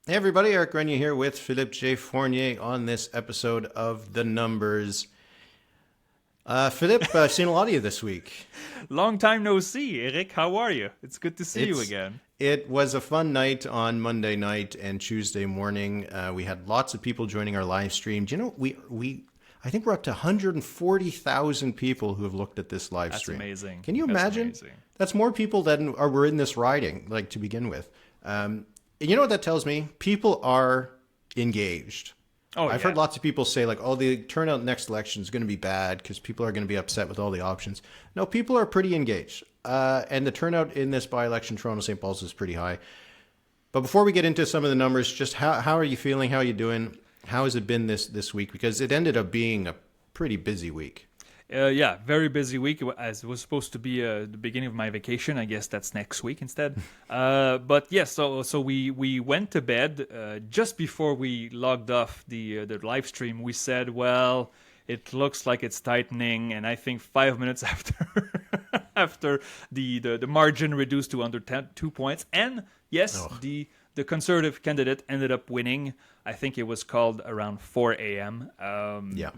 Hey everybody, Eric Grenier here with Philippe J. Fournier on this episode of The Numbers. Philippe, I've seen a lot of you this week. Long time no see, Eric. How are you? It's good to see you It's again. It was a fun night on Monday night and Tuesday morning. We had lots of people joining our live stream. Do you know, I think we're up to 140,000 people who have looked at this live That's stream. amazing. Can you That's imagine? amazing. That's more people than were in this riding, like to begin with. You know what that tells me? People are engaged. Oh, I've yeah. heard lots of people say like, oh, the turnout next election is going to be bad because people are going to be upset with all the options. No, people are pretty engaged. And the turnout in this by-election, Toronto-St. Paul's, is pretty high. But before we get into some of the numbers, just how are you feeling? How are you doing? How has it been this week? Because it ended up being a pretty busy week. Yeah, very busy week. As it was supposed to be the beginning of my vacation. I guess that's next week instead. But yes, so we went to bed just before we logged off the live stream. We said, well, it looks like it's tightening, and I think 5 minutes after after the margin reduced to under 2 points, and yes, the Conservative candidate ended up winning. I think it was called around 4 a.m. Yeah.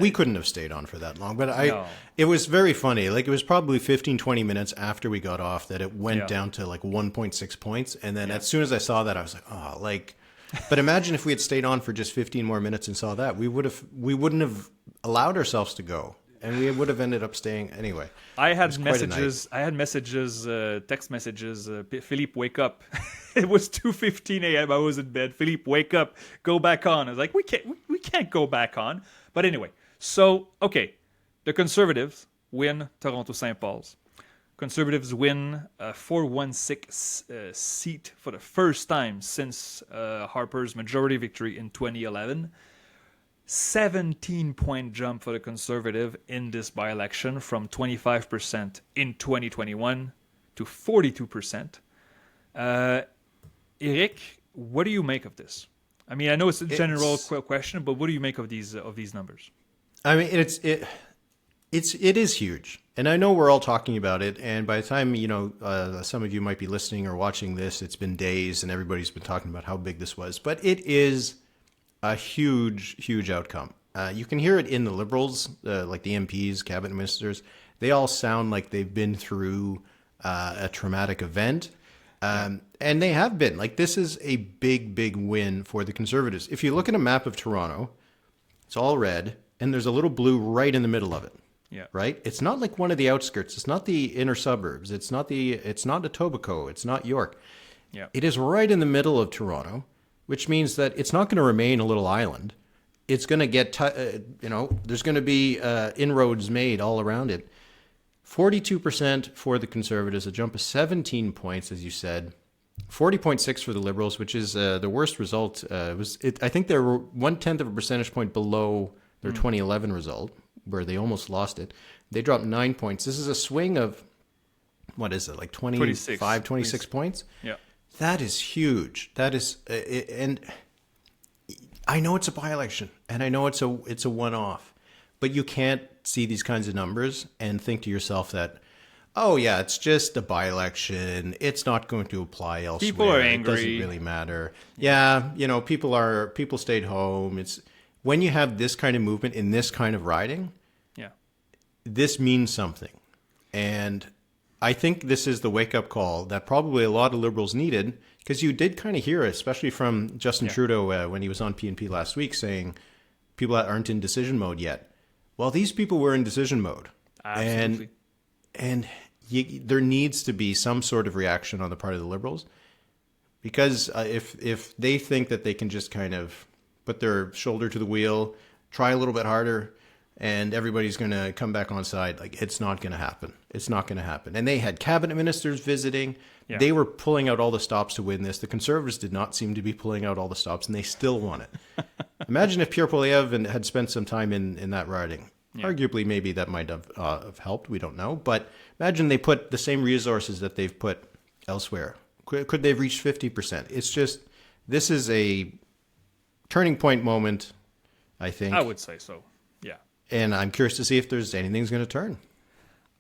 We couldn't have stayed on for that long, but No. it was very funny. Like, it was probably 15, 20 minutes after we got off that it went Yeah. down to like 1.6 points. And then as soon as I saw that, I was like, oh, like, but imagine if we had stayed on for just 15 more minutes and saw that, we wouldn't have allowed ourselves to go, and we would have ended up staying anyway. I had was quite a messages. I had messages, text messages. Philippe, wake up! It was 2:15 a.m. I was in bed. Philippe, wake up! Go back on. I was like, we can't go back on. But anyway, so okay, the Conservatives win Toronto St. Paul's. Conservatives win a 416 seat for the first time since Harper's majority victory in 2011. 17-point jump for the Conservative in this by-election from 25% in 2021 to 42%. Eric, what do you make of this? I mean, I know it's a general question, but what do you make of these numbers? I mean, it is huge, and I know we're all talking about it. And by the time some of you might be listening or watching this, it's been days, and everybody's been talking about how big this was. But it is a huge, huge outcome. You can hear it in the Liberals, like the MPs, cabinet ministers. They all sound like they've been through a traumatic event. And they have been. Like, this is a big, big win for the Conservatives. If you look at a map of Toronto, it's all red, and there's a little blue right in the middle of it. Yeah. Right? It's not like one of the outskirts. It's not the inner suburbs. It's not Etobicoke. It's not York. Yeah. It is right in the middle of Toronto, which means that it's not going to remain a little island. It's going to get, there's going to be inroads made all around it. 42% for the Conservatives, a jump of 17 points, as you said. 40.6 for the Liberals, which is the worst result. I think they were 1/10 of a percentage point below their 2011 result, where they almost lost it. They dropped 9 points. This is a swing of, what is it, like 26 points? Yeah. That is huge. That is, and I know it's a by-election, and I know it's a one-off, but you can't see these kinds of numbers and think to yourself that, oh yeah, it's just a by-election. It's not going to apply elsewhere. People are angry. It doesn't really matter. Yeah, people stayed home. It's when you have this kind of movement in this kind of riding, Yeah. this means something. And I think this is the wake-up call that probably a lot of Liberals needed, because you did kind of hear it, especially from Justin Trudeau when he was on PNP last week, saying people that aren't in decision mode yet. Well, these people were in decision mode. Absolutely. And there needs to be some sort of reaction on the part of the Liberals, because if they think that they can just kind of put their shoulder to the wheel, try a little bit harder, and everybody's going to come back on side, like, it's not going to happen. It's not going to happen. And they had cabinet ministers visiting. Yeah. They were pulling out all the stops to win this. The Conservatives did not seem to be pulling out all the stops, and they still won it. Imagine if Pierre Poilievre had spent some time in that riding. Yeah. Arguably, maybe that might have helped. We don't know. But imagine they put the same resources that they've put elsewhere. Could they have reached 50%? It's just, this is a turning point moment, I think. I would say so. Yeah. And I'm curious to see if there's anything's going to turn.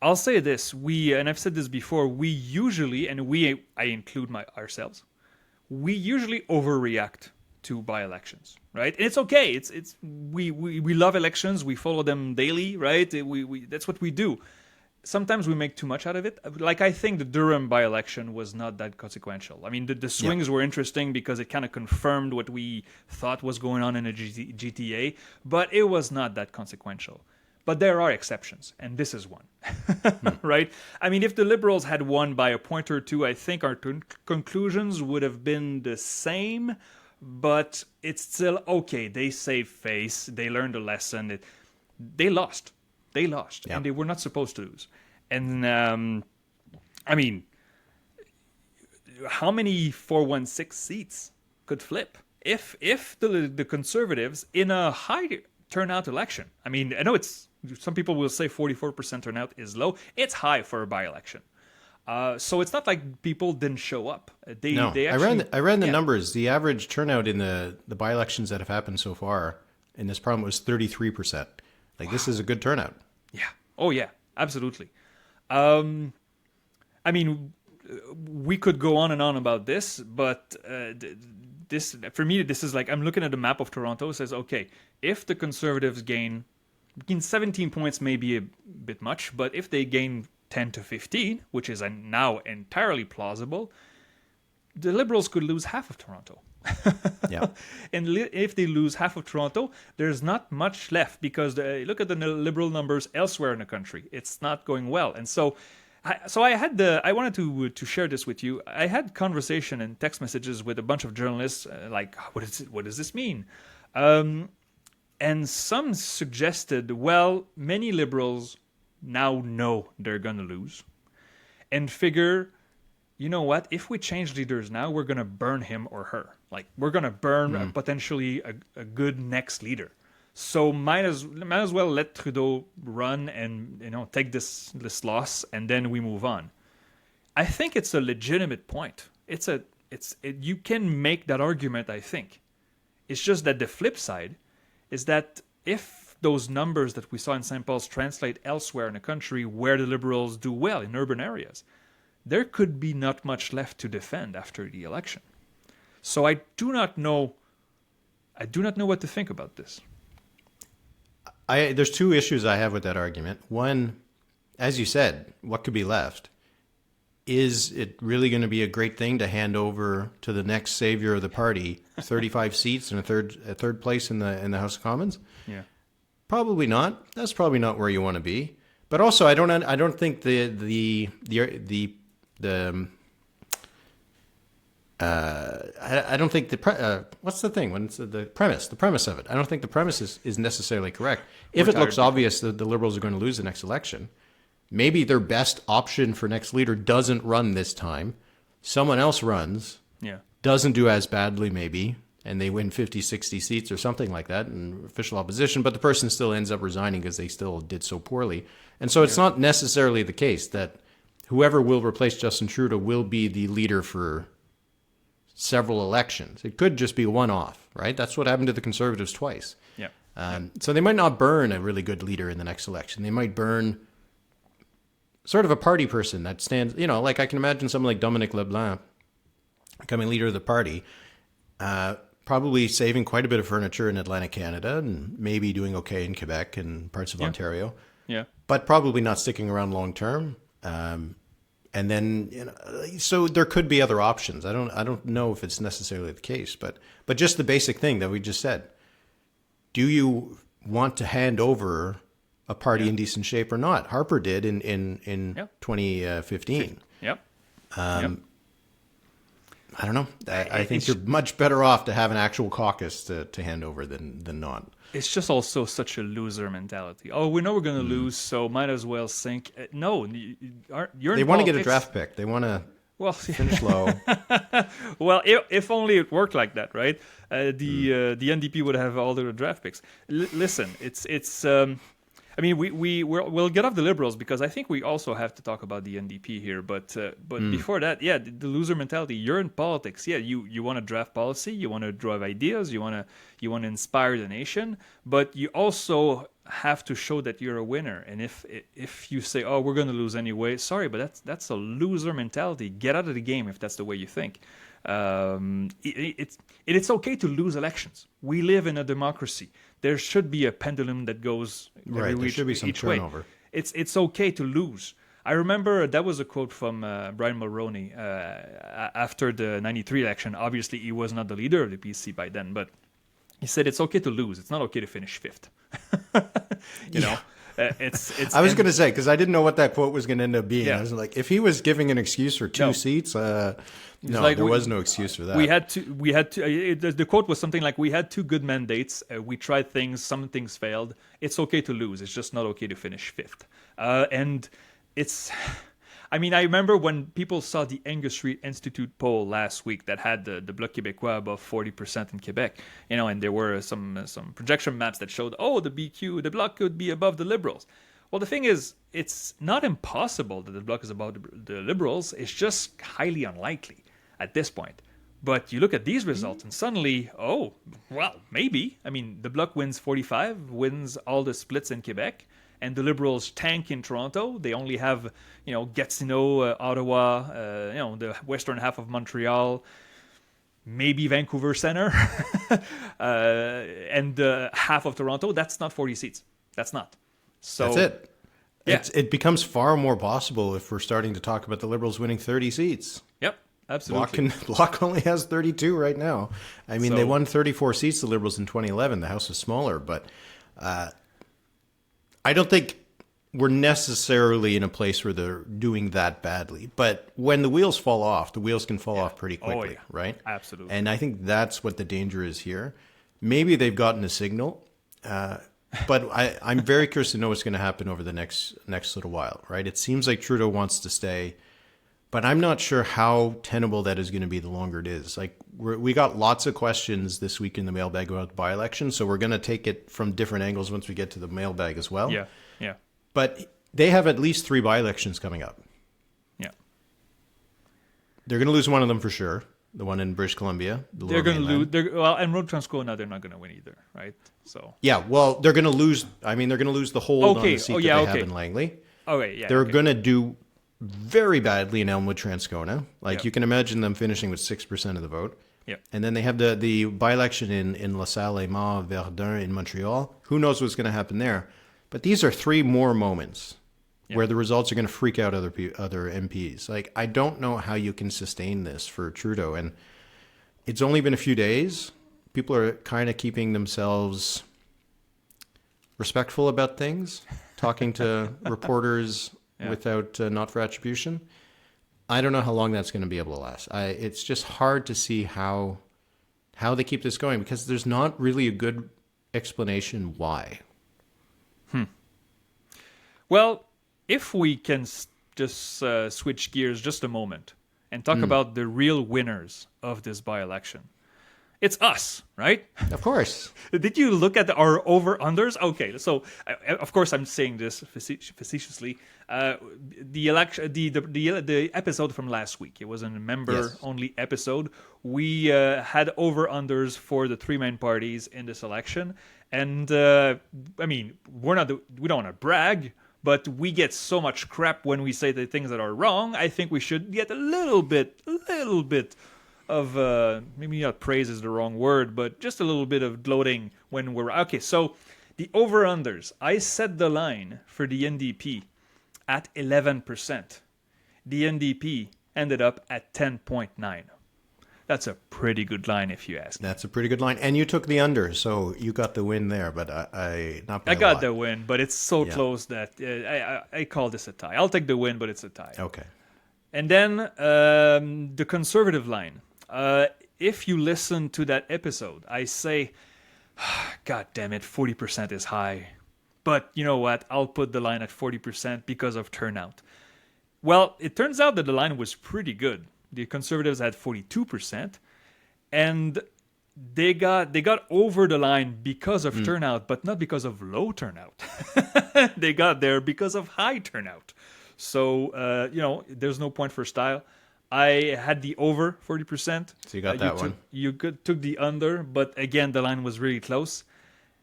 I'll say this: and I've said this before. We usually, I include ourselves, we usually overreact to by-elections, right? And it's okay. We love elections. We follow them daily, right? We that's what we do. Sometimes we make too much out of it. Like, I think the Durham by-election was not that consequential. I mean, the swings were interesting because it kind of confirmed what we thought was going on in a GTA, but it was not that consequential. But there are exceptions, and this is one, right? I mean, if the Liberals had won by a point or two, I think our conclusions would have been the same, but it's still okay. They saved face. They learned a lesson. They lost. They lost, and they were not supposed to lose. And, I mean, how many 416 seats could flip if the Conservatives, in a high turnout election, I mean, I know some people will say 44% turnout is low. It's high for a by-election. So it's not like people didn't show up. They actually, I ran the numbers. The average turnout in the by-elections that have happened so far in this problem was 33%. Like, this is a good turnout. Yeah. Oh, yeah. Absolutely. I mean, we could go on and on about this, but this, for me, this is like, I'm looking at the map of Toronto. It says, okay, if the Conservatives gain 17 points, may be a bit much, but if they gain 10 to 15, which is now entirely plausible, the Liberals could lose half of Toronto. Yeah. And if they lose half of Toronto, there's not much left, because look at the Liberal numbers elsewhere in the country. It's not going well. And so I wanted to share this with you. I had conversation and text messages with a bunch of journalists, like, what does this mean? And some suggested, well, many Liberals now know they're going to lose and figure, you know what, if we change leaders now, we're going to burn him or her. Like, we're going to burn potentially a good next leader. So might as well let Trudeau run and, take this loss, and then we move on. I think it's a legitimate point. You can make that argument, I think. It's just that the flip side is that if those numbers that we saw in St. Paul's translate elsewhere in the country where the Liberals do well in urban areas, there could be not much left to defend after the election. So I do not know what to think about this. There's two issues I have with that argument. One, as you said, what could be left? Is it really going to be a great thing to hand over to the next savior of the party 35 seats and a third place in the House of Commons? Yeah, probably not. That's probably not where you want to be. But also, I don't think the I don't think what's the thing when it's the premise of it? I don't think the premise is necessarily correct. If it looks obvious that the Liberals are going to lose the next election, maybe their best option for next leader doesn't run this time. Someone else runs, doesn't do as badly maybe, and they win 50, 60 seats or something like that in official opposition, but the person still ends up resigning because they still did so poorly. And so it's not necessarily the case that whoever will replace Justin Trudeau will be the leader for several elections. It could just be one-off, right? That's what happened to the Conservatives twice. So they might not burn a really good leader in the next election. They might burn sort of a party person that stands, like I can imagine someone like Dominic LeBlanc becoming leader of the party, probably saving quite a bit of furniture in Atlantic Canada and maybe doing okay in Quebec and parts of Ontario. Yeah. But probably not sticking around long term. And then, so there could be other options. I don't know if it's necessarily the case, but just the basic thing that we just said. Do you want to hand over a party in decent shape or not? Harper did in 2015. I don't know. I think you're much better off to have an actual caucus to hand over than not. It's just also such a loser mentality. Oh, we know we're going to lose, so might as well sink. No, you're. They want to get a draft pick. They want to finish low. Well, if only it worked like that, right? The NDP would have all their draft picks. Listen, it's. I mean, we'll get off the Liberals because I think we also have to talk about the NDP here. But before that, the loser mentality. You're in politics. Yeah, you want to draft policy. You want to drive ideas. You want to inspire the nation. But you also have to show that you're a winner. And if you say, oh, we're going to lose anyway, sorry, but that's a loser mentality. Get out of the game if that's the way you think. It's okay to lose elections. We live in a democracy. There should be a pendulum that goes Right, there should be some each way. turnover. It's okay to lose. I remember that was a quote from Brian Mulroney after the 93 election. Obviously, he was not the leader of the PC by then, but he said it's okay to lose. It's not okay to finish fifth. you know, it's. I was going to say, because I didn't know what that quote was going to end up being. Yeah. I was like, if he was giving an excuse for two No. seats, no, like there we- was no excuse for that. We had to. The quote was something like, "We had two good mandates. We tried things. Some things failed. It's okay to lose. It's just not okay to finish fifth." And it's. I mean, I remember when people saw the Angus Street Institute poll last week that had the Bloc Québécois above 40% in Quebec, and there were some projection maps that showed, the Bloc could be above the Liberals. Well, the thing is, it's not impossible that the Bloc is above the Liberals. It's just highly unlikely at this point. But you look at these results and suddenly, maybe. I mean, the Bloc wins 45, wins all the splits in Quebec, and the Liberals tank in Toronto. They only have, Gatineau, Ottawa, the western half of Montreal, maybe Vancouver Centre, and half of Toronto. That's not 40 seats. That's not. So That's it. Yeah. It becomes far more possible if we're starting to talk about the Liberals winning 30 seats. Yep, absolutely. Bloc only has 32 right now. I mean, So- they won 34 seats, the Liberals, in 2011. The House was smaller, but I don't think we're necessarily in a place where they're doing that badly. But when the wheels fall off, the wheels can fall off pretty quickly, yeah. right? Absolutely. And I think that's what the danger is here. Maybe they've gotten a signal, but I'm very curious to know what's going to happen over the next little while, right? It seems like Trudeau wants to stay, but I'm not sure how tenable that is going to be the longer it is. Like we got lots of questions this week in the mailbag about the by-election, so we're going to take it from different angles once we get to the mailbag as well. Yeah. But they have at least 3 by-elections coming up. Yeah. They're going to lose one of them for sure. The one in British Columbia. They're going to lose. And Road Transco, now they're not going to win either, right? So. Yeah, well, they're going to lose. I mean, they're going to lose the hold on the seat that they have in Langley. Okay, yeah. They're going to do very badly in Elmwood Transcona. Like Yep. you can imagine them finishing with 6% of the vote. Yep. And then they have the by-election in La Salle, Aymar, Verdun, in Montreal. Who knows what's going to happen there? But these are 3 more moments where the results are going to freak out other MPs. Like, I don't know how you can sustain this for Trudeau. And it's only been a few days. People are kind of keeping themselves respectful about things, talking to reporters without not for attribution. I don't know how long that's going to be able to last. It's just hard to see how they keep this going because there's not really a good explanation why. Well, if we can just switch gears just a moment and talk about the real winners of this by-election. It's us, right? Of course. Did you look at our over-unders? Okay, so of course I'm saying this facetiously. The election, the episode from last week, it was a member-only episode. We had over-unders for the 3 main parties in this election, and I mean, we don't want to brag, but we get so much crap when we say the things that are wrong. I think we should get a little bit of maybe not praise is the wrong word, but just a little bit of gloating when we're okay. So the over-unders, I set the line for the NDP at 11%. The NDP ended up at 10.9. That's a pretty good line, if you ask me. That's a pretty good line. And you took the under, so you got the win there, but I got the win, but it's so close that I call this a tie. I'll take the win, but it's a tie. Okay. And then the conservative line. If you listen to that episode, I say, God damn it, 40% is high. But you know what? I'll put the line at 40% because of turnout. Well, it turns out that the line was pretty good. The Conservatives had 42%, and they got over the line because of turnout, but not because of low turnout. They got there because of high turnout. So, there's no point for style. I had the over 40%. So you got that one. You took the under, but again, the line was really close.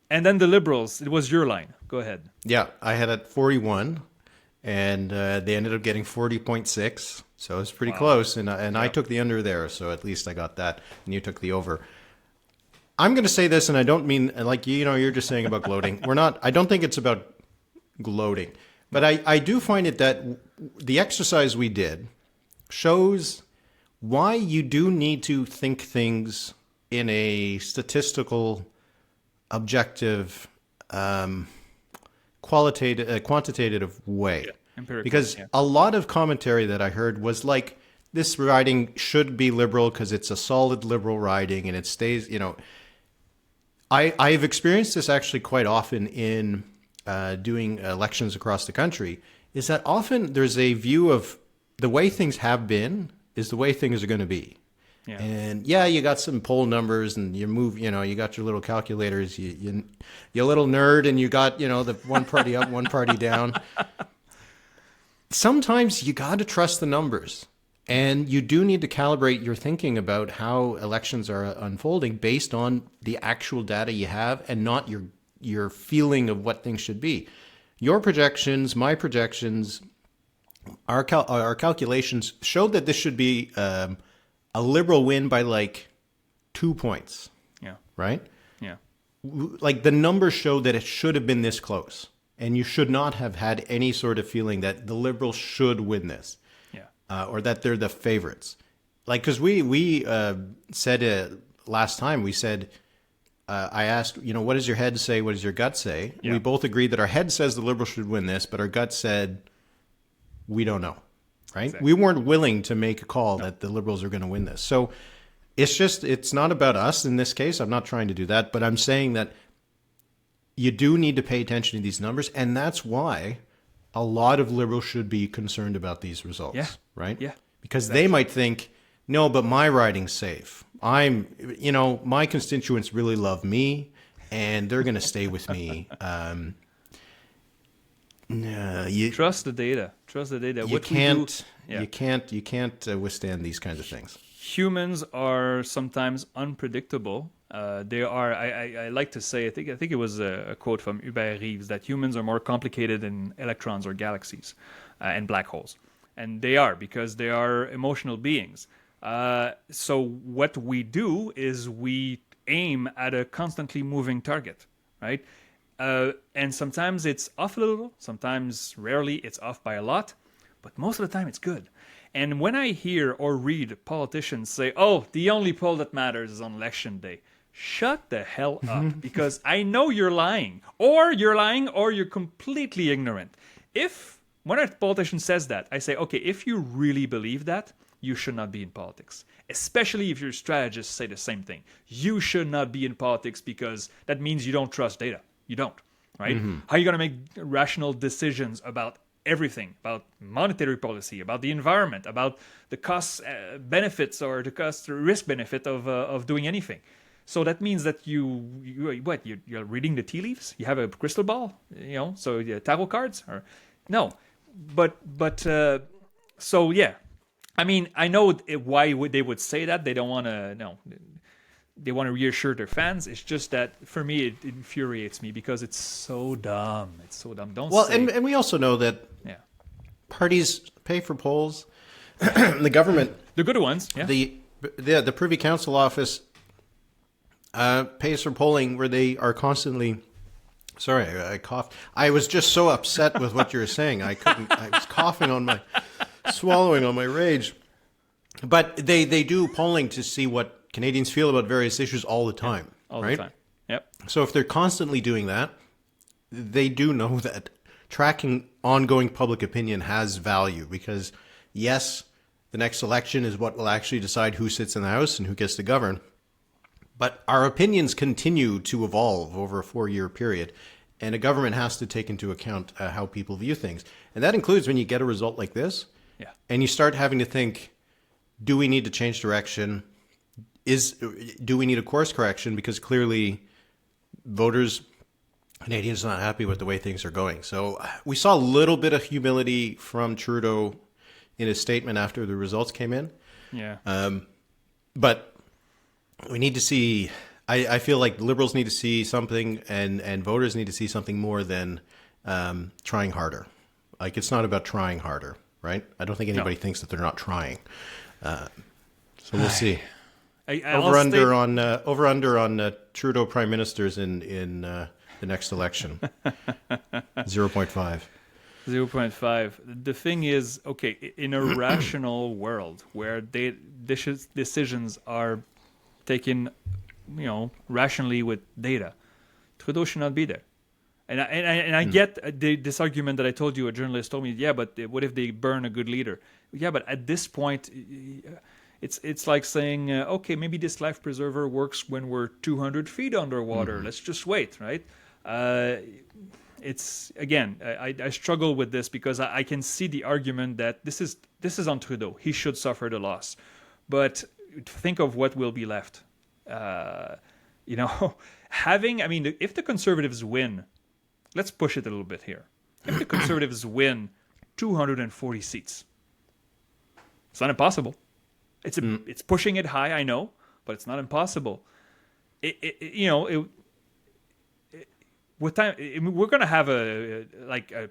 And then the Liberals, it was your line. Go ahead. Yeah, I had at 41, and they ended up getting 40.6. So it's pretty close, and I took the under there, so at least I got that, and you took the over. I'm going to say this, and I don't mean, like, you're just saying about gloating. I don't think it's about gloating, but I do find it that the exercise we did shows why you do need to think things in a statistical, objective, quantitative way. Yeah. Empirical, because a lot of commentary that I heard was like, this riding should be liberal because it's a solid liberal riding and it stays, I've experienced this actually quite often in doing elections across the country, is that often there's a view of the way things have been is the way things are going to be. Yeah. And you got some poll numbers and you move, you got your little calculators, you're a little nerd and you got, the one party up, one party down. Sometimes you got to trust the numbers. And you do need to calibrate your thinking about how elections are unfolding based on the actual data you have and not your feeling of what things should be. Your projections, my projections, our calculations showed that this should be a liberal win by like 2 points. Yeah. Right? Yeah. Like the numbers showed that it should have been this close. And you should not have had any sort of feeling that the liberals should win this. Or that they're the favorites. Like, because we said last time, we said, I asked, what does your head say? What does your gut say? Yeah. We both agreed that our head says the Liberals should win this, but our gut said, we don't know, right? Exactly. We weren't willing to make a call that the Liberals are going to win this. So it's not about us in this case. I'm not trying to do that, but I'm saying that you do need to pay attention to these numbers. And that's why a lot of Liberals should be concerned about these results, right? Yeah. Because they might think, no, but my riding's safe. My constituents really love me and they're going to stay with me. Trust the data. Trust the data. You can't withstand these kinds of things. Humans are sometimes unpredictable. They are. I like to say. I think it was a quote from Hubert Reeves that humans are more complicated than electrons or galaxies and black holes, and they are because they are emotional beings. So what we do is we aim at a constantly moving target, right? And sometimes it's off a little. Sometimes, rarely, it's off by a lot. But most of the time, it's good. And when I hear or read politicians say, "Oh, the only poll that matters is on election day," shut the hell up, because I know you're lying, or you're completely ignorant. When a politician says that, I say, okay, if you really believe that, you should not be in politics. Especially if your strategists say the same thing. You should not be in politics because that means you don't trust data. You don't, right? How are you going to make rational decisions about everything, about monetary policy, about the environment, about the cost benefits or the cost risk benefit of doing anything? So that means that you're reading the tea leaves? You have a crystal ball, so tarot cards, or no? So yeah, I mean, I know why they would say that. They don't want to. No, they want to reassure their fans. It's just that for me, it infuriates me because it's so dumb. It's so dumb. And we also know that parties pay for polls. The government, the good ones, the Privy Council office pays for polling where they are constantly. Sorry, I coughed. I was just so upset with what you were saying. I was coughing swallowing on my rage. But they do polling to see what Canadians feel about various issues all the time. All right? the time. Yep. So if they're constantly doing that, they do know that tracking ongoing public opinion has value because, yes, the next election is what will actually decide who sits in the House and who gets to govern. But our opinions continue to evolve over a 4-year period, and a government has to take into account how people view things. And that includes when you get a result like this, and you start having to think, do we need to change direction? Do we need a course correction? Because clearly Canadians are not happy with the way things are going. So we saw a little bit of humility from Trudeau in his statement after the results came in. Yeah. But we need to see, I feel like Liberals need to see something and voters need to see something more than trying harder. Like, it's not about trying harder. right? I don't think anybody thinks that they're not trying. So we'll see. Over under on Trudeau prime ministers in the next election. 0.5. 0.5. The thing is, okay, in a rational world where decisions are taken, rationally with data, Trudeau should not be there. And I get this argument that I told you. A journalist told me, yeah, but what if they burn a good leader? Yeah, but at this point, it's like saying, okay, maybe this life preserver works when we're 200 feet underwater. Let's just wait, right? It's again, I struggle with this because I can see the argument that this is on Trudeau. He should suffer the loss, but think of what will be left. If the Conservatives win, let's push it a little bit here. If the Conservatives win 240 seats, it's not impossible. It's pushing it high, I know, but it's not impossible. With time, we're going to have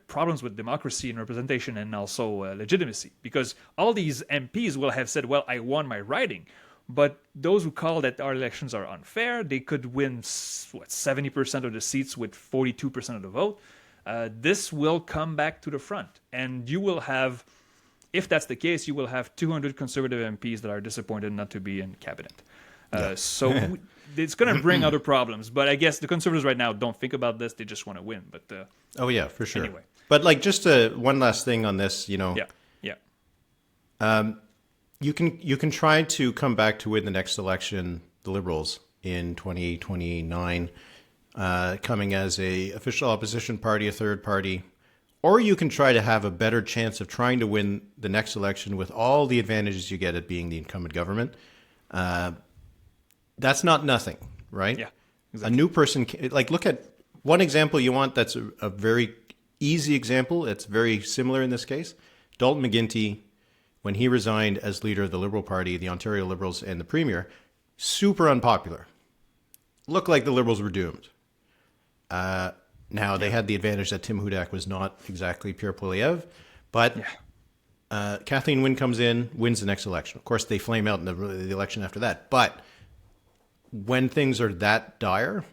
problems with democracy and representation and also legitimacy, because all these MPs will have said, well, I won my riding. But those who call that our elections are unfair, they could win 70% of the seats with 42% of the vote. This will come back to the front. And you will have, if that's the case, you will have 200 Conservative MPs that are disappointed not to be in cabinet. So it's going to bring other problems. But I guess the Conservatives right now don't think about this. They just want to win. But oh, yeah, for sure. Anyway. But just one last thing on this, Yeah. You can try to come back to win the next election, the Liberals, in 2029, coming as a official opposition party, a third party. Or you can try to have a better chance of trying to win the next election with all the advantages you get at being the incumbent government. That's not nothing, right? Yeah, exactly. A new person, look at one example you want that's a very easy example. It's very similar in this case. Dalton McGuinty, when he resigned as leader of the Liberal Party, the Ontario Liberals, and the Premier, super unpopular. Looked like the Liberals were doomed. Now, they had the advantage that Tim Hudak was not exactly Pierre Poilievre, but Kathleen Wynne comes in, wins the next election. Of course, they flame out in the election after that. But when things are that dire,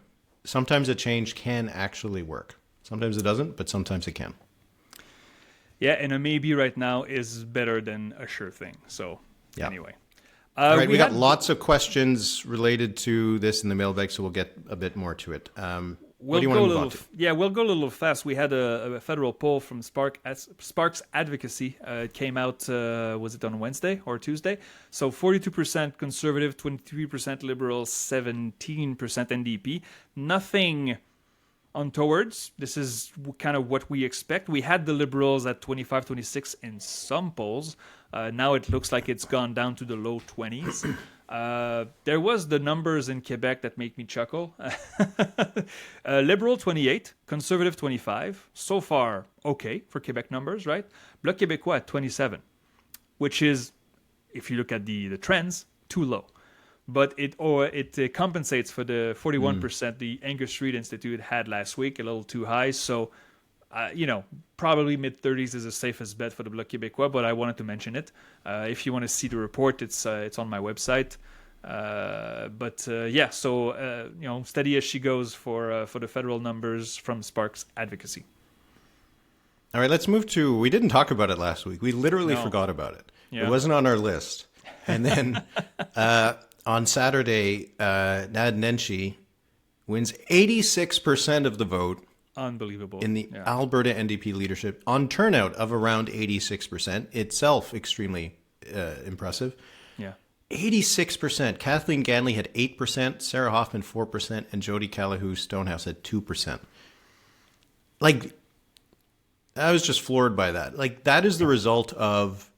sometimes a change can actually work. Sometimes it doesn't, but sometimes it can. Yeah, and a maybe right now is better than a sure thing. So anyway. All right, we got lots of questions related to this in the mailbag, so we'll get a bit more to it. What do you want to move on to? Yeah, we'll go a little fast. We had a federal poll from Sparks Advocacy. It came out, was it on Wednesday or Tuesday? So 42% Conservative, 23% Liberal, 17% NDP. Nothing untowards. This is kind of what we expect. We had the Liberals at 25, 26 in some polls. Now it looks like it's gone down to the low 20s. There was the numbers in Quebec that make me chuckle. Liberal 28, Conservative 25. So far, okay for Quebec numbers, right? Bloc Québécois at 27, which is, if you look at the trends, too low. But it compensates for the 41% the Angus Reid Institute had last week, a little too high. So, probably mid-30s is the safest bet for the Bloc Québécois, but I wanted to mention it. If you want to see the report, it's on my website. Steady as she goes for the federal numbers from Sparks Advocacy. All right, let's move to, we didn't talk about it last week. We literally forgot about it. Yeah. It wasn't on our list. And then on Saturday, Naheed Nenshi wins 86% of the vote. Unbelievable. In the Alberta NDP Leadership on turnout of around 86%, itself extremely impressive. Yeah. 86%. Kathleen Ganley had 8%, Sarah Hoffman 4%, and Jody Calahoo Stonehouse had 2%. I was just floored by that. That is the result of,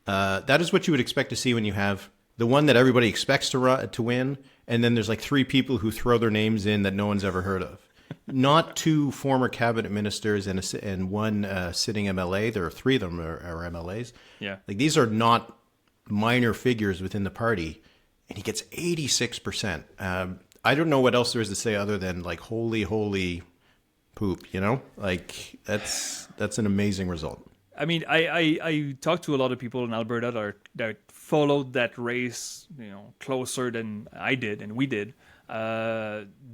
that is what you would expect to see when you have the one that everybody expects to win, and then there's three people who throw their names in that no one's ever heard of. Not two former cabinet ministers and one sitting MLA. There are three of them are MLAs. Yeah. These are not minor figures within the party, and he gets 86%. I don't know what else there is to say other than holy poop, that's an amazing result. I mean, I talked to a lot of people in Alberta that followed that race, closer than I did and we did.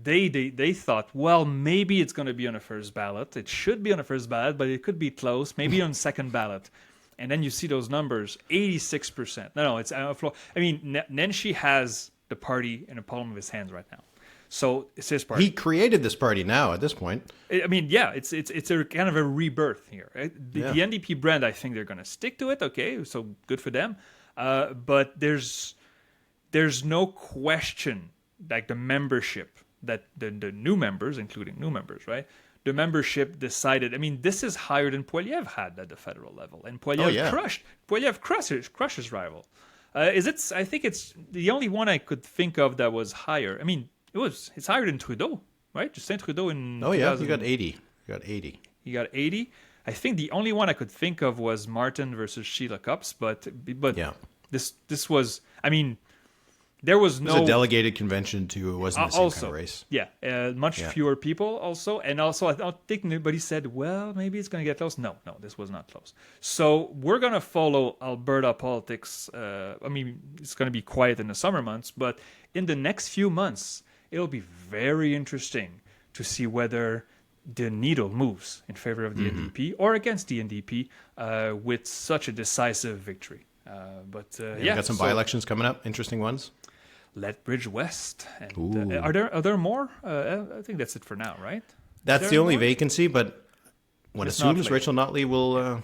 They thought, well, maybe it's going to be on the first ballot. It should be on the first ballot, but it could be close. Maybe on second ballot. And then you see those numbers, 86%. No, it's I mean, Nenshi has the party in the palm of his hands right now. So it's his party. He created this party now at this point. I mean, yeah, it's a kind of a rebirth here. Right? The NDP brand, I think they're going to stick to it. Okay, so good for them. But there's no question, like the membership, that the new members, including new members, right? The membership decided. I mean, this is higher than Poilievre had at the federal level, and Poilievre crushed his rival. I think it's the only one I could think of that was higher. I mean, it's higher than Trudeau, right? Justin Trudeau in he got 80. He got 80. I think the only one I could think of was Martin versus Sheila Cupps, but yeah. This was, I mean, there was no... It was a delegated convention too. It wasn't the same kind of race. Yeah, much fewer people also. And also, I don't think anybody said, well, maybe it's going to get close. No, this was not close. So we're going to follow Alberta politics. I mean, it's going to be quiet in the summer months, but in the next few months, it'll be very interesting to see whether the needle moves in favor of the NDP or against the NDP with such a decisive victory. We got some by-elections coming up, interesting ones. Lethbridge West. And, are there more? I think that's it for now, right? That's the only vacancy, but one assumes Rachel Notley will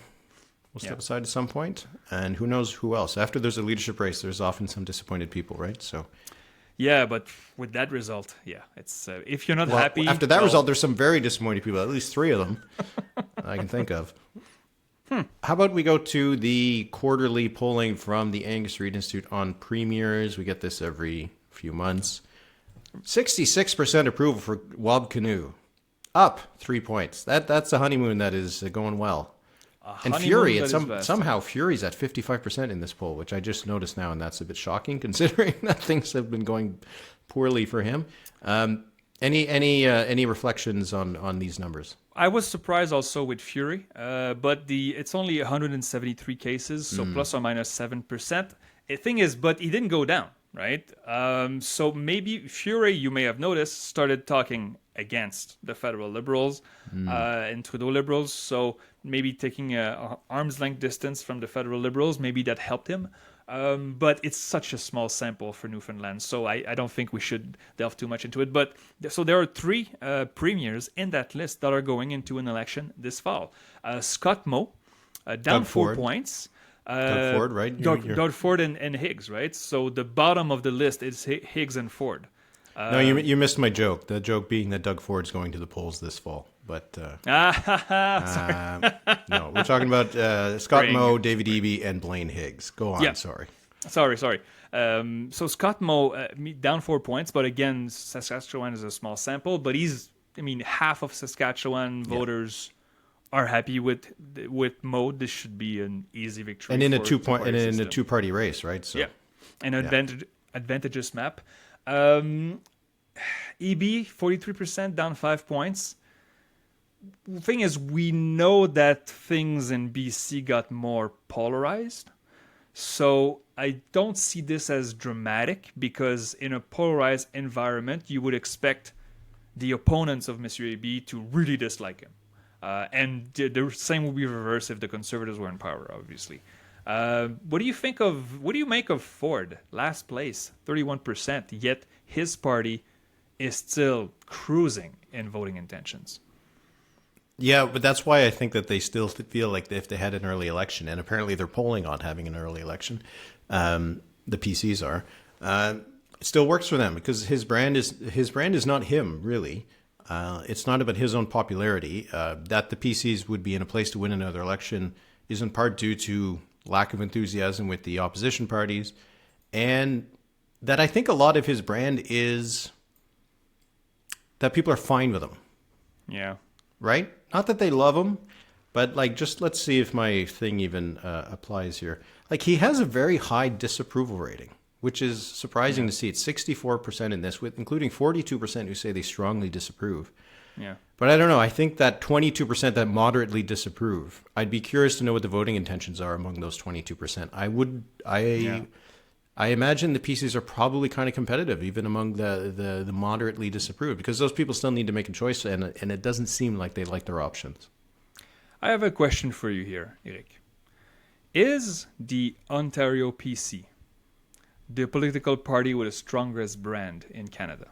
step aside at some point, and who knows who else. After there's a leadership race, there's often some disappointed people, right? So. Yeah, but with that result, it's if you're not happy. After that result, there's some very disappointed people. At least 3 of them I can think of. How about we go to the quarterly polling from the Angus Reid Institute on premiers? We get this every few months. 66% approval for Wab Kinew, up 3 points. That's a honeymoon that is going well. And Fury, somehow Fury's at 55% in this poll, which I just noticed now, and that's a bit shocking considering that things have been going poorly for him. Any reflections on these numbers? I was surprised also with Fury, but it's only 173 cases, so plus or minus 7%. The thing is, but he didn't go down, right? So maybe Fury, you may have noticed, started talking against the federal Liberals and Trudeau Liberals, so maybe taking a arm's length distance from the federal Liberals, maybe that helped him. But it's such a small sample for Newfoundland, so I don't think we should delve too much into it. But so there are 3 premiers in that list that are going into an election this fall. Scott Moe, down 4 points. Doug Ford, right? Doug Ford and Higgs, right? So the bottom of the list is Higgs and Ford. No, you missed my joke. The joke being that Doug Ford's going to the polls this fall. But no, we're talking about Scott Moe, David Eby, and Blaine Higgs. Go on, sorry. Sorry. So Scott Moe down 4 points, but again, Saskatchewan is a small sample. But half of Saskatchewan voters are happy with Moe. This should be an easy victory. And in a two-party race, right? So an advantageous map. EB 43% down 5 points. The thing is, we know that things in BC got more polarized, so I don't see this as dramatic, because in a polarized environment you would expect the opponents of Monsieur EB to really dislike him, and the same would be reversed if the Conservatives were in power, obviously. What do you make of Ford? Last place, 31%, yet his party is still cruising in voting intentions. Yeah, but that's why I think that they still feel like if they had an early election, and apparently they're polling on having an early election, the PCs are, it still works for them, because his brand is not him, really. It's not about his own popularity. That the PCs would be in a place to win another election is in part due to lack of enthusiasm with the opposition parties, and that I think a lot of his brand is that people are fine with him. Yeah. Right? Not that they love him, but just let's see if my thing even applies here. He has a very high disapproval rating, which is surprising to see. It's 64% in this, including 42% who say they strongly disapprove. Yeah. But I don't know. I think that 22% that moderately disapprove, I'd be curious to know what the voting intentions are among those 22%. I imagine the PCs are probably kind of competitive, even among the moderately disapprove, because those people still need to make a choice, and it doesn't seem like they like their options. I have a question for you here, Eric. Is the Ontario PC the political party with the strongest brand in Canada?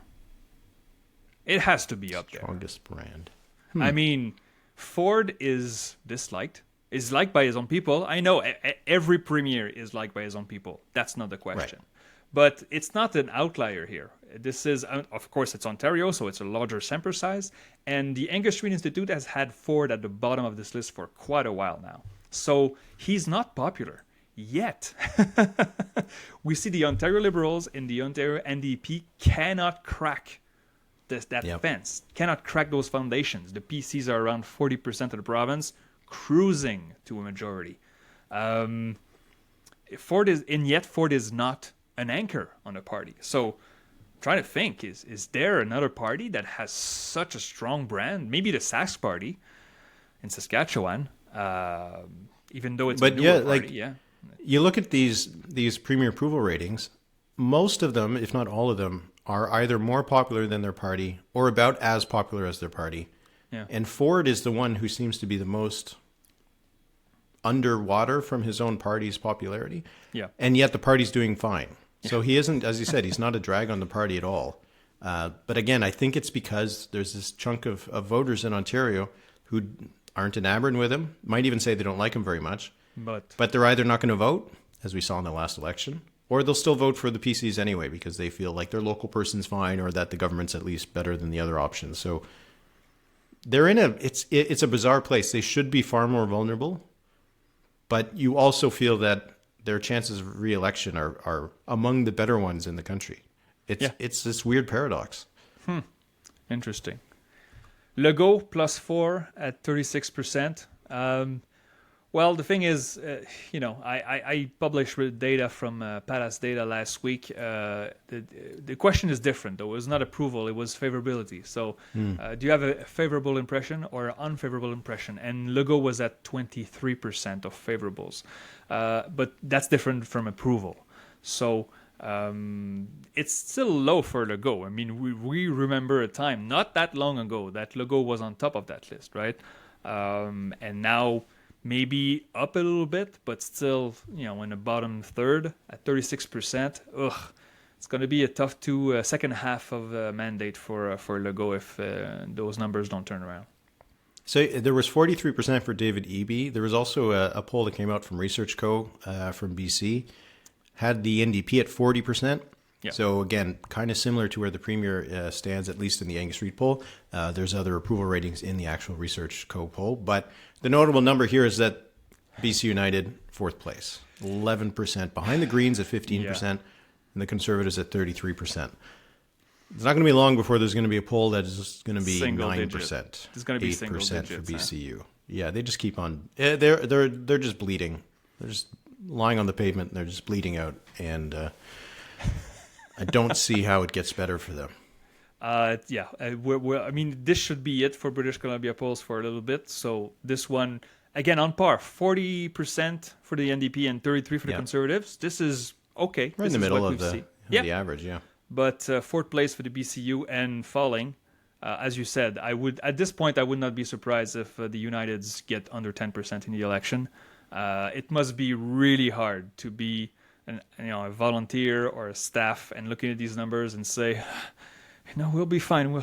It has to be up there. Strongest brand. I mean, Ford is disliked. Is liked by his own people. I know every premier is liked by his own people. That's not the question. Right. But it's not an outlier here. This is, of course, it's Ontario, so it's a larger sample size. And the Angus Street Institute has had Ford at the bottom of this list for quite a while now. So he's not popular yet. We see the Ontario Liberals and the Ontario NDP cannot crack that fence, cannot crack those foundations. The PCs are around 40% of the province, cruising to a majority. Ford is not an anchor on a party. So I'm trying to think, is there another party that has such a strong brand? Maybe the Sask Party in Saskatchewan, even though it's a newer party. You look at these premier approval ratings, most of them, if not all of them, are either more popular than their party or about as popular as their party. Yeah. And Ford is the one who seems to be the most underwater from his own party's popularity. Yeah. And yet the party's doing fine. So he isn't, as you said, he's not a drag on the party at all. But again, I think it's because there's this chunk of voters in Ontario who aren't enamored with him, might even say they don't like him very much. But they're either not going to vote, as we saw in the last election, or they'll still vote for the PCs anyway because they feel like their local person's fine or that the government's at least better than the other options. So they're in it's a bizarre place. They should be far more vulnerable, but you also feel that their chances of re-election are among the better ones in the country. It's this weird paradox. Interesting. Legault +4 at 36%. Well, the thing is, I published data from Palas Data last week. The question is different, though. It was not approval, it was favorability. So do you have a favorable impression or an unfavorable impression? And Legault was at 23% of favorables. But that's different from approval. So it's still low for Legault. I mean, we remember a time not that long ago that Legault was on top of that list, right? And now maybe up a little bit, but still, in the bottom third at 36%. It's going to be a tough second half of mandate for Legault if those numbers don't turn around. So there was 43% for David Eby. There was also a poll that came out from Research Co. From BC, had the NDP at 40%. Yeah. So again, kind of similar to where the Premier stands, at least in the Angus Street poll. There's other approval ratings in the actual Research Co. poll. But the notable number here is that BC United, 4th place, 11%, behind the Greens at 15%, and the Conservatives at 33%. It's not going to be long before there's going to be a poll that is just going to be single 9%. Digit. It's going to be 8% for digits, BCU. Yeah, they just keep on. They're just bleeding. They're just lying on the pavement and they're just bleeding out. And I don't see how it gets better for them. I mean, this should be it for British Columbia polls for a little bit. So this one, again, on par, 40% for the NDP and 33% for the Conservatives. This is okay. Right in the middle of the average, yeah. But 4th place for the BCU and falling. As you said, at this point, I would not be surprised if the Uniteds get under 10% in the election. It must be really hard to be a volunteer or a staff and looking at these numbers and say, we'll be fine.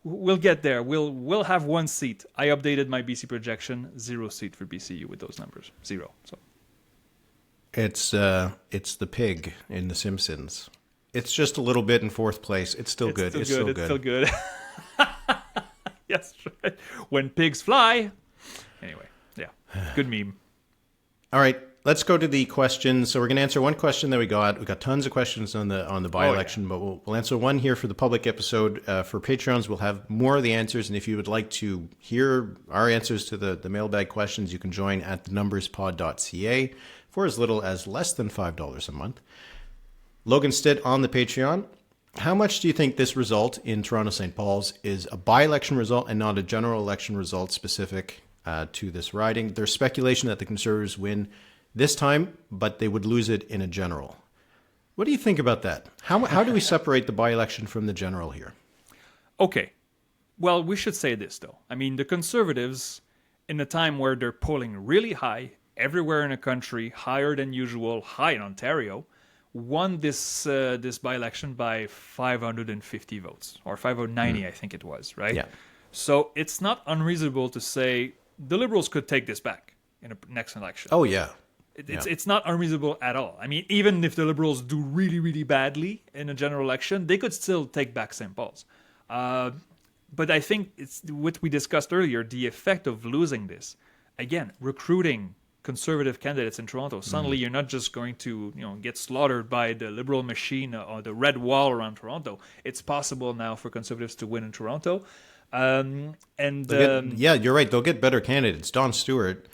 We'll get there. We'll have 1 seat. I updated my BC projection, 0 seat for BCU with those numbers, 0. So it's the pig in The Simpsons. It's just a little bit in 4th place. It's still good. It's still good. Yes, right. When pigs fly. Anyway, yeah, good meme. All right, let's go to the questions. So we're going to answer one question that we got. We got tons of questions on the by-election, but we'll answer one here for the public episode. For Patreons, we'll have more of the answers, and if you would like to hear our answers to the mailbag questions, you can join at thenumberspod.ca for as little as less than $5 a month. Logan Stitt on the Patreon How much do you think this result in Toronto St. Paul's is a by-election result and not a general election result specific to this riding? There's speculation that the Conservatives win this time, but they would lose it in a general. What do you think about that? How do we separate the by-election from the general here? Okay. Well, we should say this, though. I mean, the Conservatives, in a time where they're polling really high, everywhere in the country, higher than usual, high in Ontario, won this by-election by 550 votes, or 590, I think it was, right? Yeah. So it's not unreasonable to say the Liberals could take this back in the next election. Oh, yeah. It's not unreasonable at all. I mean, even if the Liberals do really, really badly in a general election, they could still take back St. Paul's. But I think it's what we discussed earlier, the effect of losing this. Again, recruiting Conservative candidates in Toronto. Suddenly you're not just going to get slaughtered by the Liberal machine or the red wall around Toronto. It's possible now for Conservatives to win in Toronto. Yeah, you're right. They'll get better candidates. Don Stewart,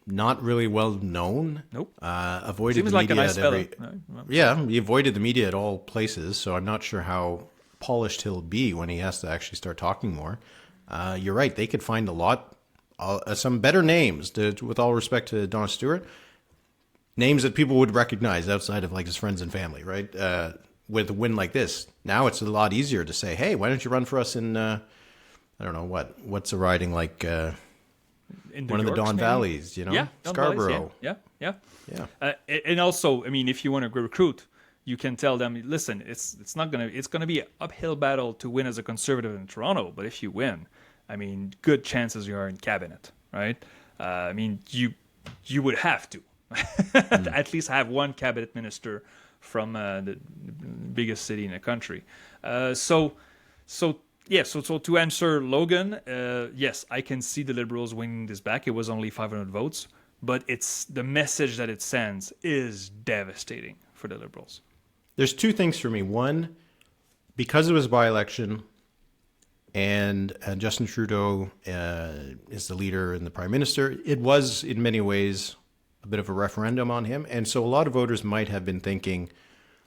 not really well known. Nope. Avoided Seems the like a media nice at every. fella. No. Yeah, he avoided the media at all places. So I'm not sure how polished he'll be when he has to actually start talking more. You're right. They could find some better names. With all respect to Don Stewart, names that people would recognize outside of like his friends and family. Right. With a win like this, now it's a lot easier to say, "Hey, why don't you run for us in?" I don't know what's a riding like. In one of the Don Valleys, Yeah, Scarborough. Valleys, yeah. Yeah. And also, I mean, if you want to recruit, you can tell them, listen, it's gonna be an uphill battle to win as a Conservative in Toronto, but if you win, I mean, good chances you are in cabinet, right? I mean, you would have to at least have one cabinet minister from the biggest city in the country. So to answer Logan, yes, I can see the Liberals winning this back. It was only 500 votes, but it's the message that it sends is devastating for the Liberals. There's two things for me. One, because it was by-election and Justin Trudeau is the leader and the prime minister, it was in many ways a bit of a referendum on him. And so a lot of voters might have been thinking,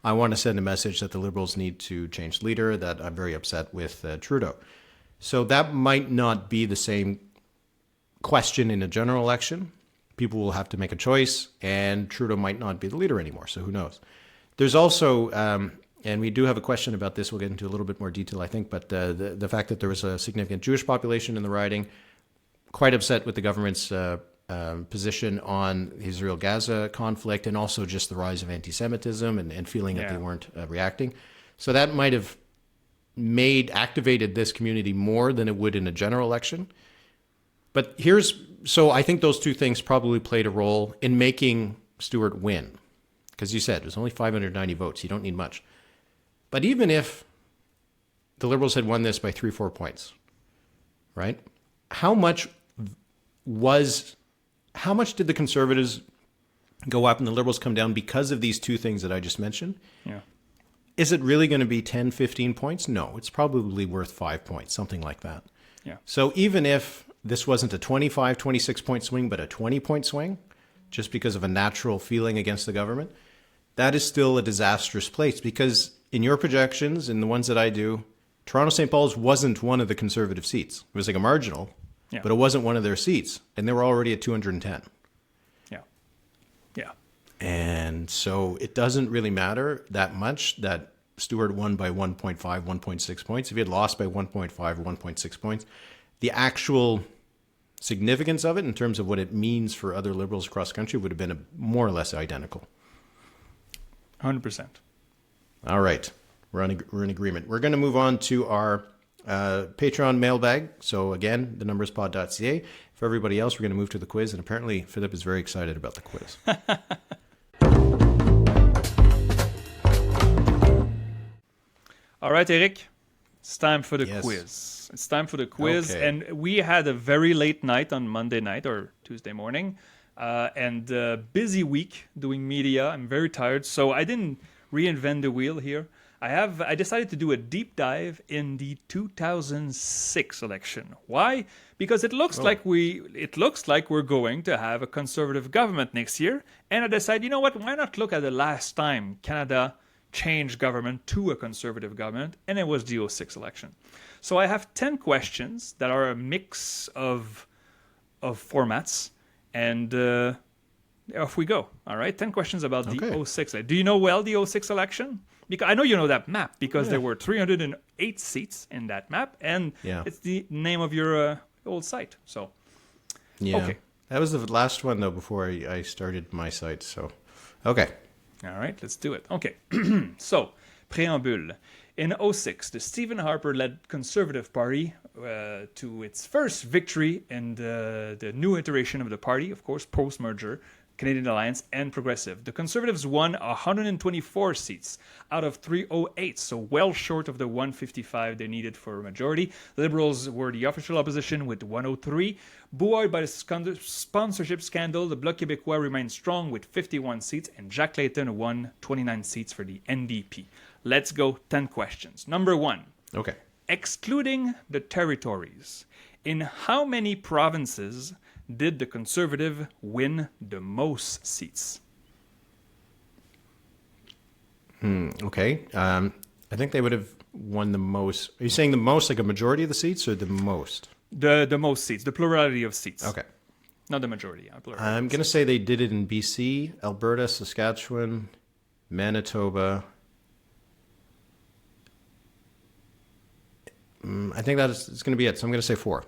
I want to send a message that the Liberals need to change leader, that I'm very upset with Trudeau. So that might not be the same question in a general election. People will have to make a choice, and Trudeau might not be the leader anymore, so who knows. There's also, and we do have a question about this, we'll get into a little bit more detail, I think, but the fact that there was a significant Jewish population in the riding, quite upset with the government's position on the Israel-Gaza conflict, and also just the rise of anti-Semitism and feeling that they weren't reacting. So that might have activated this community more than it would in a general election. But so I think those two things probably played a role in making Stewart win. Because you said it was only 590 votes. You don't need much. But even if the Liberals had won this by 3-4 points, right? How much did the Conservatives go up and the Liberals come down because of these two things that I just mentioned? Yeah. Is it really going to be 10, 15 points? No, it's probably worth 5 points, something like that. Yeah. So even if this wasn't a 25, 26-point swing, but a 20-point swing, just because of a natural feeling against the government, that is still a disastrous place because in your projections, in the ones that I do, Toronto St. Paul's wasn't one of the Conservative seats. It was like a marginal, but it wasn't one of their seats, and they were already at 210. Yeah. And so it doesn't really matter that much that Stewart won by 1.5, 1.6 points. If he had lost by 1.5 or 1.6 points, the actual significance of it in terms of what it means for other Liberals across the country would have been more or less identical. 100%. All right. We're in agreement. We're going to move on to our Patreon mailbag. So again, the number is pod.ca. For everybody else, we're going to move to the quiz. And apparently, Philippe is very excited about the quiz. All right, Eric. It's time for the Yes. quiz. It's time for the quiz. Okay. And we had a very late night on Monday night or Tuesday morning. And busy week doing media. I'm very tired. So I didn't reinvent the wheel here. I decided to do a deep dive in the 2006 election. Why? Because it looks like we're going to have a Conservative government next year. And I decided, you know what? Why not look at the last time Canada change government to a conservative government, and it was the 06 election. So I have 10 questions that are a mix of formats, and off we go. All right, 10 questions about the Okay. 06. Do you know well the 06 election? Because I know you know that map because there were 308 seats in that map, and it's the name of your old site. So, okay. That was the last one, though, before I started my site. So, okay. All right, let's do it. Okay, so, préambule. In 06, the Stephen Harper-led Conservative Party to its first victory in the new iteration of the party, of course, post-merger, Canadian Alliance, and Progressive. The Conservatives won 124 seats out of 308, so well short of the 155 they needed for a majority. The Liberals were the official opposition with 103. Buoyed by the sponsorship scandal, the Bloc Québécois remained strong with 51 seats, and Jack Layton won 29 seats for the NDP. Let's go 10 questions. Number 1. Okay. Excluding the territories, in how many provinces did the Conservative win the most seats? Okay. I think they would have won the most. Are you saying the most, like a majority of the seats, or the most? The most seats, the plurality of seats. Okay. Not the majority. Plurality I'm going to say they did it in BC, Alberta, Saskatchewan, Manitoba. I think it's going to be it. So I'm going to say 4.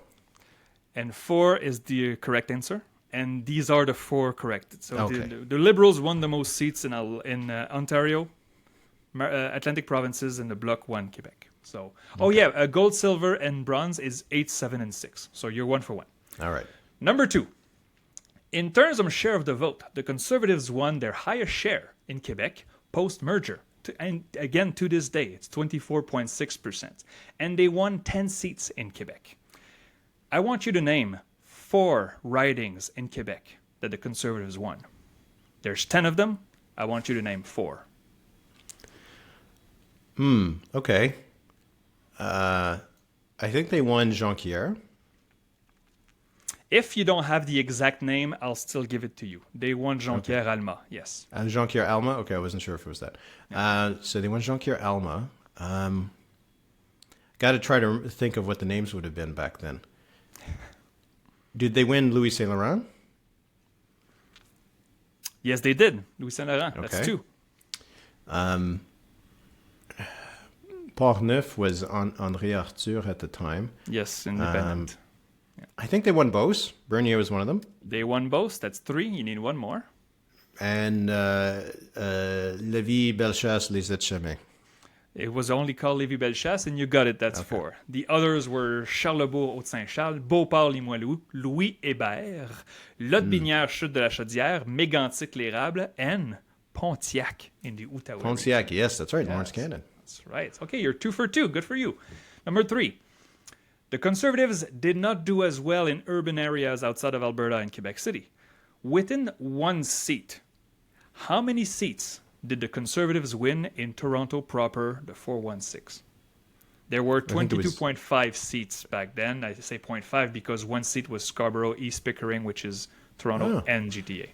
And 4 is the correct answer. And these are the 4 correct. So Okay. the Liberals won the most seats in Ontario, Atlantic provinces, and the Bloc won Quebec. So, gold, silver, and bronze is 8, 7, and 6. So you're 1 for 1. All right. Number 2. In terms of share of the vote, the Conservatives won their highest share in Quebec post-merger. And again, to this day, it's 24.6%. And they won 10 seats in Quebec. I want you to name 4 ridings in Quebec that the Conservatives won. There's 10 of them. I want you to name 4. Okay. I think they won Jonquière. If you don't have the exact name, I'll still give it to you. They won Jonquière-Alma, yes. Jonquière-Alma? Okay, I wasn't sure if it was that. So they won Jonquière-Alma. Got to try to think of what the names would have been back then. Did they win Louis Saint Laurent? Yes, they did. Louis Saint Laurent, that's Okay. 2. Port-Neuf was André Arthur at the time. Yes, independent. I think they won Beauce. Bernier was one of them. They won both. That's 3. You need 1 more. And Lévis, Bellechasse, Les Etchemins. It was only called Lévis-Bellechasse, and you got it. That's 4. The others were Charlebourg, Haute-Saint-Charles, Beauport-Limoilou, Louis-Hébert, Lotte-Binière, Chute de la Chaudière, Mégantic-l'Érable, and Pontiac in the Outaouais. Pontiac, yes, that's right. Lawrence Cannon. That's right. Okay, you're 2 for 2. Good for you. Number 3. The Conservatives did not do as well in urban areas outside of Alberta and Quebec City. Within 1 seat, how many seats did the Conservatives win in Toronto proper, the 416? There were 22.5 seats back then. I say 0.5 because 1 seat was Scarborough, East Pickering, which is Toronto and GTA.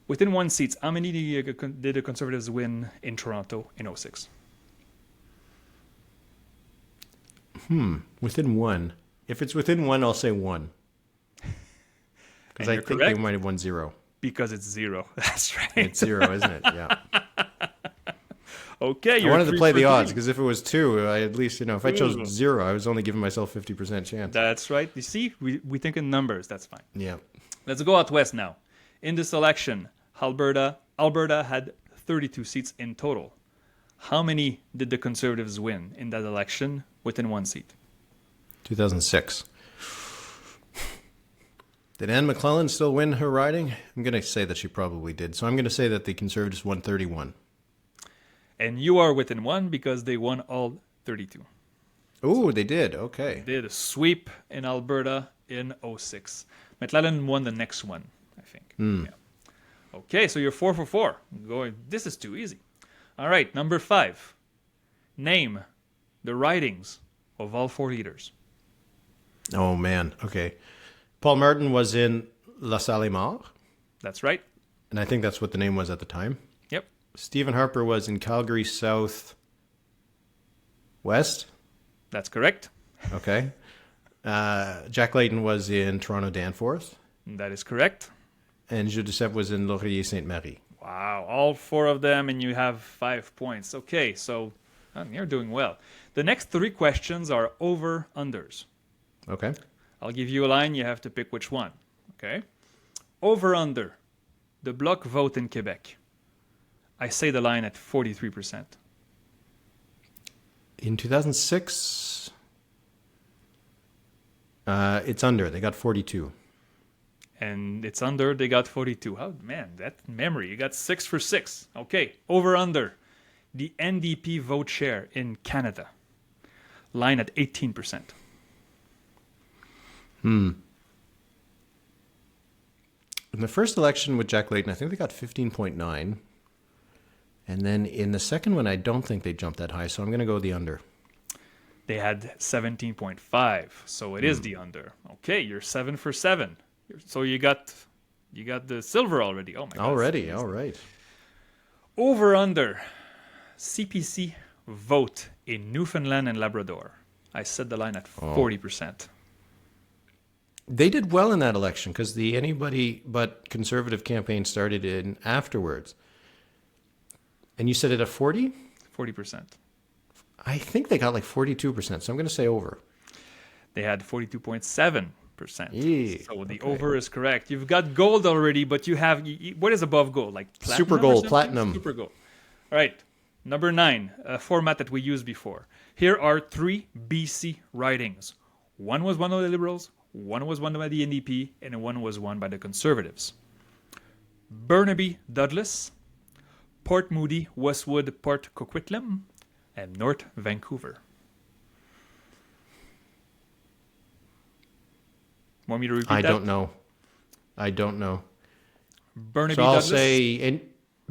Within 1 seat, how many did the Conservatives win in Toronto in 06? Within 1. If it's within 1, I'll say 1. Because I think correct. they might have won 0. Because it's 0. That's right. It's 0, isn't it? Yeah. Okay, I you're wanted to 3 play for the 3. odds, because if it was 2, I at least, if I chose 0, I was only giving myself 50% chance. That's right. You see, we think in numbers. That's fine. Yeah. Let's go out west now. In this election, Alberta had 32 seats in total. How many did the Conservatives win in that election within 1 seat? 2006. Did Anne McClellan still win her riding? I'm going to say that she probably did. So I'm going to say that the Conservatives won 31. And you are within 1 because they won all 32. Oh, they did. Okay. They did a sweep in Alberta in 06. McClellan won the next one, I think. Yeah. Okay, so you're 4 for 4. This is too easy. All right, number 5. Name the ridings of all 4 leaders. Oh, man. Okay. Paul Martin was in La Salle-Mare, That's right. and I think that's what the name was at the time. Yep. Stephen Harper was in Calgary South West. That's correct. Okay. Jack Layton was in Toronto Danforth. That is correct. And Gilles Duceppe was in Laurier Sainte Marie. Wow, all 4 of them, and you have 5 points. Okay, so you're doing well. The next 3 questions are over-unders. Okay. I'll give you a line, you have to pick which one. Okay? Over-under. The Bloc vote in Quebec. I say the line at 43%. In 2006, it's under. They got 42. And it's under, they got 42. Oh, man, that memory. You got 6 for 6. Okay, over-under. The NDP vote share in Canada. Line at 18%. In the first election with Jack Layton, I think they got 15.9. And then in the second one, I don't think they jumped that high, so I'm going to go the under. They had 17.5, so it is the under. Okay, you're 7 for 7. So you got the silver already. Oh my god. Already, all right. Over under CPC vote in Newfoundland and Labrador. I set the line at 40%. They did well in that election because the Anybody But Conservative campaign started in afterwards. And you said it at 40? 40%. I think they got like 42%, so I'm going to say over. They had 42.7%. Yee, So the okay. over is correct. You've got gold already, but you have what is above gold? Like platinum Super or gold, something? platinum. Super gold. All right. Number 9, a format that we used before. Here are 3 BC ridings. One was won by the Liberals, one was won by the NDP, and one was won by the Conservatives. Burnaby, Douglas, Port Moody, Westwood, Port Coquitlam, and North Vancouver. Want me to repeat I that? don't know. Burnaby, So I'll Douglas. say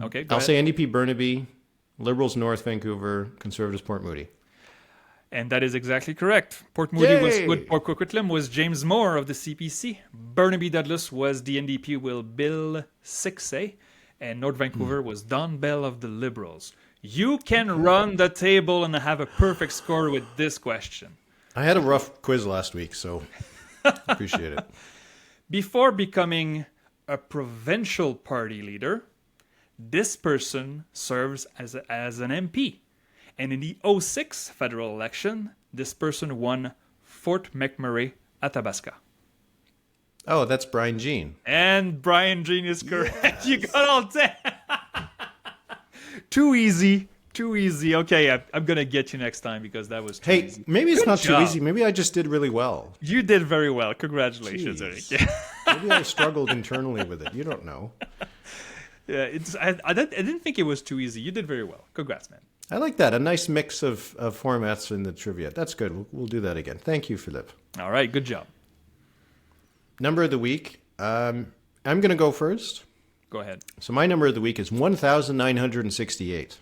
Okay, go I'll ahead. say NDP Burnaby, Liberals North Vancouver, Conservatives Port Moody. And that is exactly correct. Port Moody, Yay! Westwood, Port Coquitlam was James Moore of the CPC. Burnaby Douglas was the NDP will Bill Sixay. And North Vancouver was Don Bell of the Liberals. You can run the table and have a perfect score with this question. I had a rough quiz last week, so appreciate it. Before becoming a provincial party leader, this person serves as an MP. And in the 2006 federal election, this person won Fort McMurray, Athabasca. Oh, that's Brian Jean. And Brian Jean is correct. Yes. You got all 10. Too easy. Okay, I'm going to get you next time because that was too easy. Maybe it's Good not job. too easy. Maybe I just did really well. You did very well. Congratulations, Jeez. Eric. Maybe I struggled internally with it. You don't know. Yeah, I didn't think it was too easy. You did very well. Congrats, man. I like that. A nice mix of formats in the trivia. That's good. We'll do that again. Thank you, Philippe. All right, good job. Number of the week. I'm going to go first. Go ahead. So my number of the week is 1,968.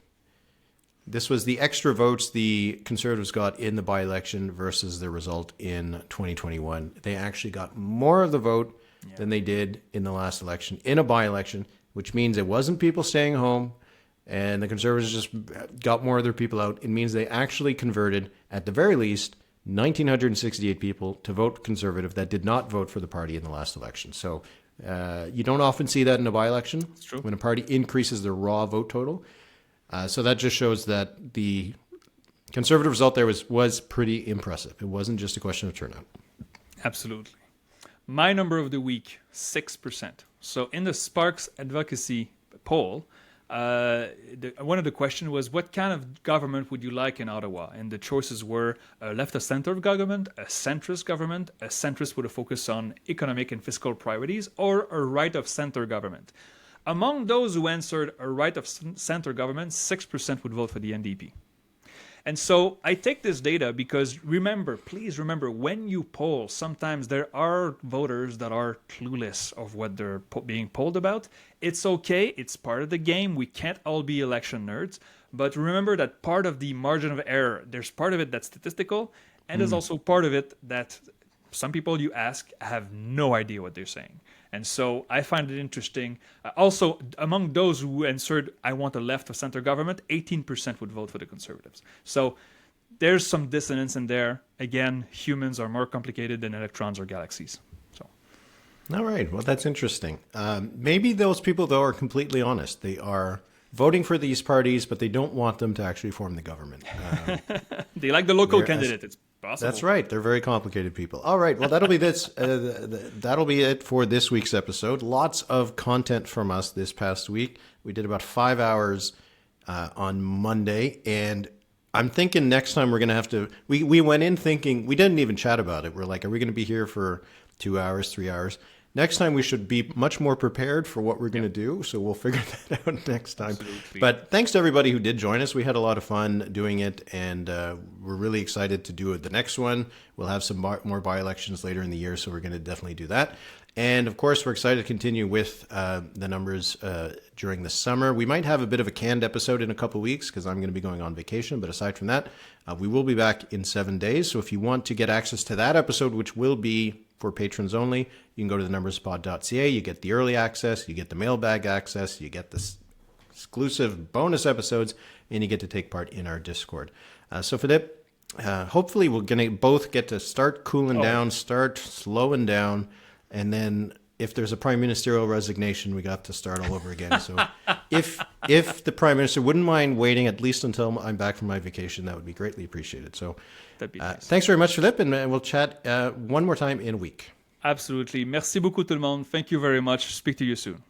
This was the extra votes the Conservatives got in the by-election versus the result in 2021. They actually got more of the vote than they did in the last election, in a by-election, which means it wasn't people staying home and the Conservatives just got more of their people out. It means they actually converted, at the very least, 1,968 people to vote Conservative that did not vote for the party in the last election. So you don't often see that in a by-election. That's true. When a party increases their raw vote total. So that just shows that the Conservative result there was pretty impressive. It wasn't just a question of turnout. Absolutely. My number of the week, 6%. So in the Sparks advocacy poll, one of the questions was, what kind of government would you like in Ottawa? And the choices were a left-of-center government, a centrist with a focus on economic and fiscal priorities, or a right-of-center government. Among those who answered a right-of-center government, 6% would vote for the NDP. And so I take this data because please remember, when you poll, sometimes there are voters that are clueless of what they're being polled about. It's okay. It's part of the game. We can't all be election nerds. But remember that part of the margin of error, there's part of it that's statistical, and there's also part of it that some people you ask have no idea what they're saying. And so I find it interesting. Also, among those who answered, I want a left of center government, 18% would vote for the Conservatives. So there's some dissonance in there. Again, humans are more complicated than electrons or galaxies. So, All right. Well, that's interesting. Maybe those people, though, are completely honest. They are voting for these parties, but they don't want them to actually form the government. they like the local candidate. It's possible. That's right. They're very complicated people. All right. Well, that'll be this. That'll be it for this week's episode. Lots of content from us this past week. We did about 5 hours on Monday, and I'm thinking next time we're going to have to. We went in thinking we didn't even chat about it. We're like, are we going to be here for 2 hours, 3 hours? Next time we should be much more prepared for what we're going to do. So we'll figure that out next time. Absolutely. But thanks to everybody who did join us. We had a lot of fun doing it, and we're really excited to do it. The next one, we'll have some more by-elections later in the year, so we're going to definitely do that. And of course, we're excited to continue with the numbers during the summer. We might have a bit of a canned episode in a couple of weeks because I'm going to be going on vacation. But aside from that, we will be back in 7 days. So if you want to get access to that episode, which will be for patrons only, you can go to thenumberspod.ca. You get the early access, you get the mailbag access, you get the exclusive bonus episodes, and you get to take part in our Discord. So Philippe, hopefully we're going to both get to start cooling down, start slowing down, and then if there's a prime ministerial resignation, we got to start all over again. So if the prime minister wouldn't mind waiting at least until I'm back from my vacation, that would be greatly appreciated. So That'd be nice. Thanks very much, Philippe, and we'll chat one more time in a week. Absolutely. Merci beaucoup tout le monde. Thank you very much. Speak to you soon.